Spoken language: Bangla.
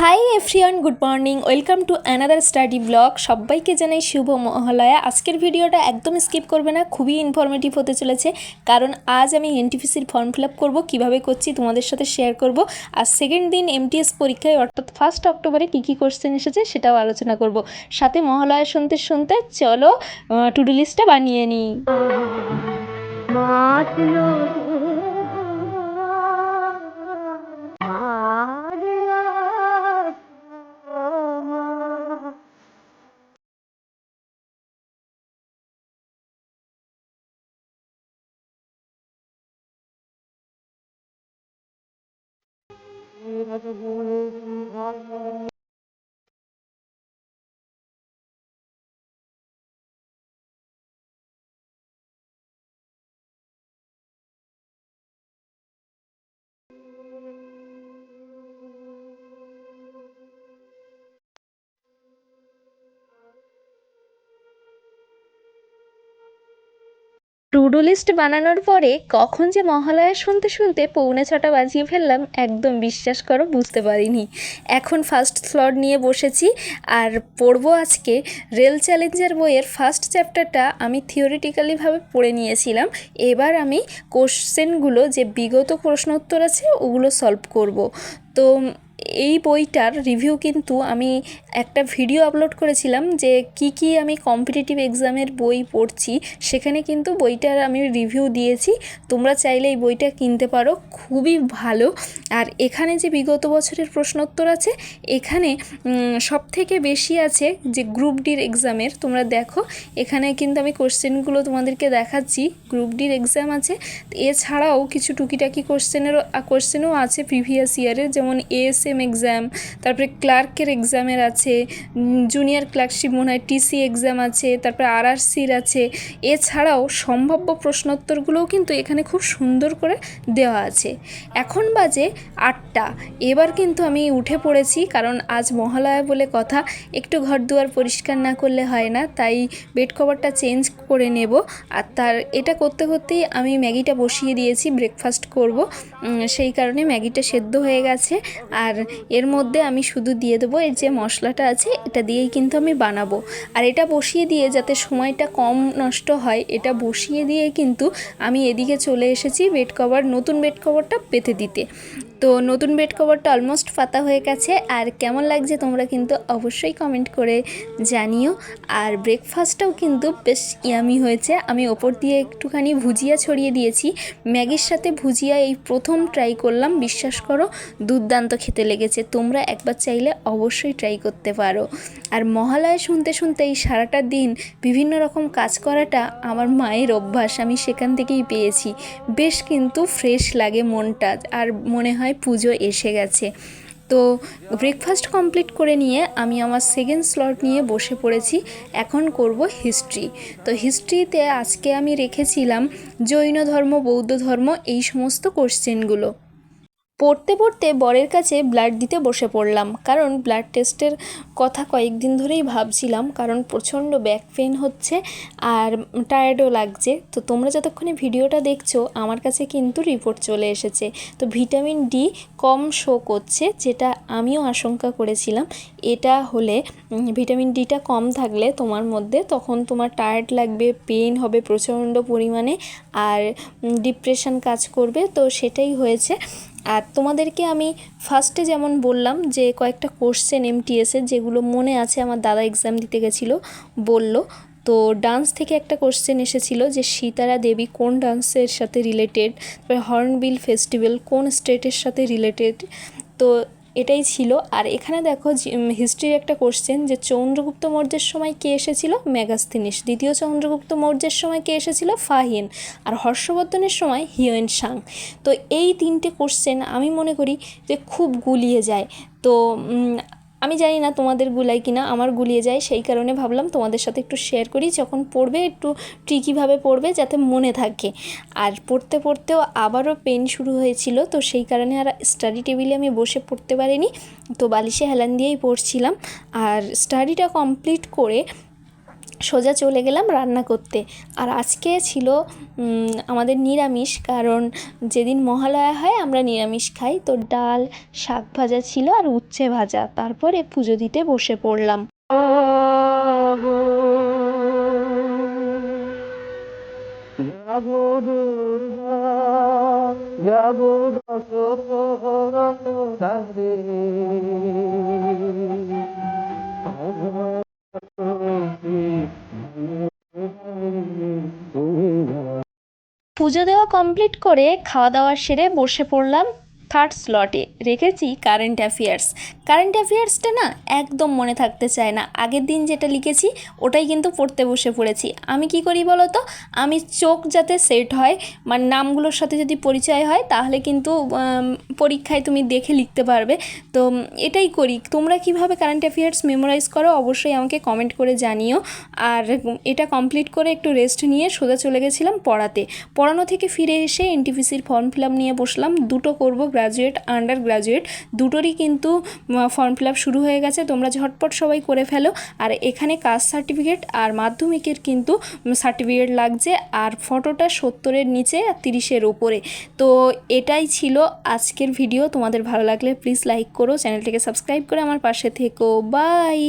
Hi everyone, good morning, welcome to another study blog. সবাইকে জানাই শুভ মহালয়া। আজকের ভিডিওটা একদম স্কিপ করবে না, খুবই ইনফরমেটিভ হতে চলেছে। কারণ আজ আমি এনটিপিসির ফর্ম ফিল আপ করবো, কীভাবে করছি তোমাদের সাথে শেয়ার করব। আর সেকেন্ড দিন এমটিএস পরীক্ষায় অর্থাৎ 1 অক্টোবরে কী কী কোশ্চেন এসেছে সেটাও আলোচনা করব। সাথে মহালয়া শুনতে শুনতে চলো টু ডু লিস্টটা বানিয়ে নিই। টু ডু লিস্ট বানানোর পরে কখন যে মহালয়া শুনতে শুনতে 6:45 বাজিয়ে ফেললাম, একদম বিশ্বাস করো বুঝতে পারিনি। এখন ফার্স্ট স্লট নিয়ে বসেছি আর পড়বো আজকে রেল চ্যালেঞ্জার বইয়ের ফার্স্ট চ্যাপ্টারটা। আমি থিওরিটিক্যালিভাবে পড়ে নিয়েছিলাম, এবার আমি কোশ্চেনগুলো যে বিগত প্রশ্ন উত্তর আছে ওগুলো সলভ করব। তো এই বইটার রিভিউ কিন্তু আমি একটা ভিডিও আপলোড করেছিলাম যে কি আমি কম্পিটিটিভ এক্সামের বই পড়ছি, সেখানে কিন্তু বইটার আমি রিভিউ দিয়েছি। তোমরা চাইলে এই বইটা কিনতে পারো, খুবই ভালো। আর এখানে যে বিগত বছরের প্রশ্নোত্তর আছে, এখানে সবথেকে বেশি আছে যে গ্রুপ ডির এক্সামের। তোমরা দেখো এখানে কিন্তু আমি কোশ্চেনগুলো তোমাদেরকে দেখাচ্ছি। গ্রুপ ডির এক্সাম আছে, এছাড়াও কিছু টুকিটাকি কোশ্চেনও আছে প্রিভিয়াস ইয়ারের, যেমন এএসএম এক্সাম, তারপরে ক্লার্কের এক্সামের আছে, জুনিয়র ক্লার্কশিপ মনে হয় টিসি এক্সাম আছে, তারপরে আরআরসির আছে। এছাড়াও সম্ভাব্য প্রশ্নোত্তরগুলোও কিন্তু এখানে খুব সুন্দর করে দেওয়া আছে। এখন বাজে 8টা। এবার কিন্তু আমি উঠে পড়েছি, কারণ আজ মহালয়া বলে কথা, একটু ঘর দুয়ার পরিষ্কার না করলে হয় না, তাই বেড কভারটা চেঞ্জ করে নেব। আর এটা করতে করতেই আমি ম্যাগিটা বসিয়ে দিয়েছি, ব্রেকফাস্ট করব, সেই কারণে ম্যাগিটা সেদ্ধ হয়ে গেছে। আর এর মধ্যে আমি শুধু দিয়ে দেবো এর যে মশলাটা আছে, এটা দিয়েই কিন্তু আমি বানাবো। আর এটা বসিয়ে দিয়ে যাতে সময়টা কম নষ্ট হয়, এটা বসিয়ে দিয়ে কিন্তু আমি এদিকে চলে এসেছি নতুন বেড কভারটা পেতে দিতে। তো নতুন বেড কভারটা অলমোস্ট পাতা হয়ে গেছে। আর কেমন লাগছে তোমরা কিন্তু অবশ্যই কমেন্ট করে জানিও। আর ব্রেকফাস্টটাও কিন্তু বেশ ইয়ামি হয়েছে। আমি ওপর দিয়ে একটুখানি ভুজিয়া ছড়িয়ে দিয়েছি। ম্যাগির সাথে ভুজিয়া এই প্রথম ট্রাই করলাম, বিশ্বাস করো দুর্দান্ত খেতে লেগেছে। তোমরা একবার চাইলে অবশ্যই ট্রাই করতে পারো। আর মহালয়া শুনতে শুনতে এই সারাটা দিন বিভিন্ন রকম কাজ করাটা আমার মায়ের অভ্যাস, আমি সেখান থেকেই পেয়েছি। বেশ কিন্তু ফ্রেশ লাগে মনটা, আর মনে হয় পুজো এসে গেছে। তো ব্রেকফাস্ট কমপ্লিট করে নিয়ে আমি আমার সেকেন্ড স্লট নিয়ে বসে পড়েছি। এখন করব হিস্ট্রি। তো হিস্ট্রিতে আজকে আমি রেখেছিলাম জৈন ধর্ম, বৌদ্ধ ধর্ম, এই সমস্ত কোশ্চেনগুলো। পড়তে পড়তে বরের কাছে ব্লাড দিতে বসে পড়লাম, কারণ ব্লাড টেস্টের কথা কয়েকদিন ধরেই ভাবছিলাম, কারণ প্রচণ্ড ব্যাক পেন হচ্ছে আর টায়ার্ডও লাগছে। তো তোমরা যতক্ষণে ভিডিওটা দেখছো আমার কাছে কিন্তু রিপোর্ট চলে এসেছে। তো ভিটামিন ডি কম শো করছে, যেটা আমিও আশঙ্কা করেছিলাম। এটা হলে ভিটামিন ডিটা কম থাকলে তোমার মধ্যে, তখন তোমার টায়ার্ড লাগবে, পেন হবে প্রচণ্ড পরিমাণে, আর ডিপ্রেশন কাজ করবে। তো সেটাই হয়েছে। আর তোমাদেরকে আমি ফার্স্টে যেমন বললাম যে কয়েকটা কোশ্চেন এমটিএসের যেগুলো মনে আছে, আমার দাদা এক্সাম দিতে গেছিলো বলল। তো ডান্স থেকে একটা কোশ্চেন এসেছিলো যে সীতারা দেবী কোন ডান্সের সাথে রিলেটেড, তারপরে হর্নবিল ফেস্টিভ্যাল কোন স্টেটের সাথে রিলেটেড। তো এটাই ছিল। আর এখানে দেখো হিস্ট্রির একটা কোশ্চেন যে চন্দ্রগুপ্ত মৌর্যের সময় কে এসেছিল, মেগাস্থিনিস। দ্বিতীয় চন্দ্রগুপ্ত মৌর্যের সময় কে এসেছিল, ফাহিন। আর হর্ষবর্ধনের সময় হিউয়েন সাং। তো এই 3টে কোশ্চেন আমি মনে করি যে খুব গুলিয়ে যায়। তো আমি জানি না তোমাদের গুলায় কিনা, আমার গুলিয়ে যায়, সেই কারণে ভাবলাম তোমাদের সাথে একটু শেয়ার করি। যখন পড়বে একটু ট্রিকিভাবে পড়বে যাতে মনে থাকে। আর পড়তে পড়তেও আবারও পেন শুরু হয়েছিল, তো সেই কারণে আর স্টাডি টেবিলে আমি বসে পড়তে পারিনি, তো বালিশে হেলান দিয়েই পড়ছিলাম। আর স্টাডিটা কমপ্লিট করে সোজা চলে গেলাম রান্না করতে। আর আজকে ছিল আমাদের নিরামিষ, কারণ যেদিন মহালয়া হয় আমরা নিরামিষ খাই। তো ডাল, শাক ভাজা ছিল আর উচ্ছে ভাজা। তারপরে পুজো দিতে বসে পড়লাম। পুজো দেওয়া কমপ্লিট করে খাওয়া দাওয়া সেরে বসে পড়লাম থার্ড স্লটে। রেখেছি কারেন্ট অ্যাফেয়ার্স। কারেন্ট অ্যাফেয়ার্সটা না একদম মনে থাকতে চায় না। আগের দিন যেটা লিখেছি ওটাই কিন্তু পড়তে বসে পড়েছি। আমি কি করি বলো তো, আমি চোখ যাতে সেট হয়, মানে নামগুলোর সাথে যদি পরিচয় হয় তাহলে কিন্তু পরীক্ষায় তুমি দেখে লিখতে পারবে। তো এটাই করি। তোমরা কিভাবে কারেন্ট অ্যাফেয়ার্স মেমোরাইজ করো অবশ্যই আমাকে কমেন্ট করে জানিও। আর এটা কমপ্লিট করে একটু রেস্ট নিয়ে সোজা চলে গেছিলাম পড়াতে। পড়ানো থেকে ফিরে এসে এনটিপিসির ফর্ম ফিল আপ নিয়ে বসলাম। দুটো করব, গ্র্যাজুয়েট, আন্ডার গ্র্যাজুয়েট দুটোরই কিন্তু ফর্ম ফিল আপ শুরু হয়ে গেছে। তোমরা ঝটপট সবাই করে ফেলো। আর এখানে কাস্ট সার্টিফিকেট আর মাধ্যমিকের কিন্তু সার্টিফিকেট লাগছে। আর ফটোটা 70-এর নিচে আর 30-এর ওপরে। তো এটাই ছিল আজকের ভিডিও। তোমাদের ভালো লাগলে প্লিজ লাইক করো, চ্যানেলটিকে সাবস্ক্রাইব করে আমার পাশে থেকো। বাই।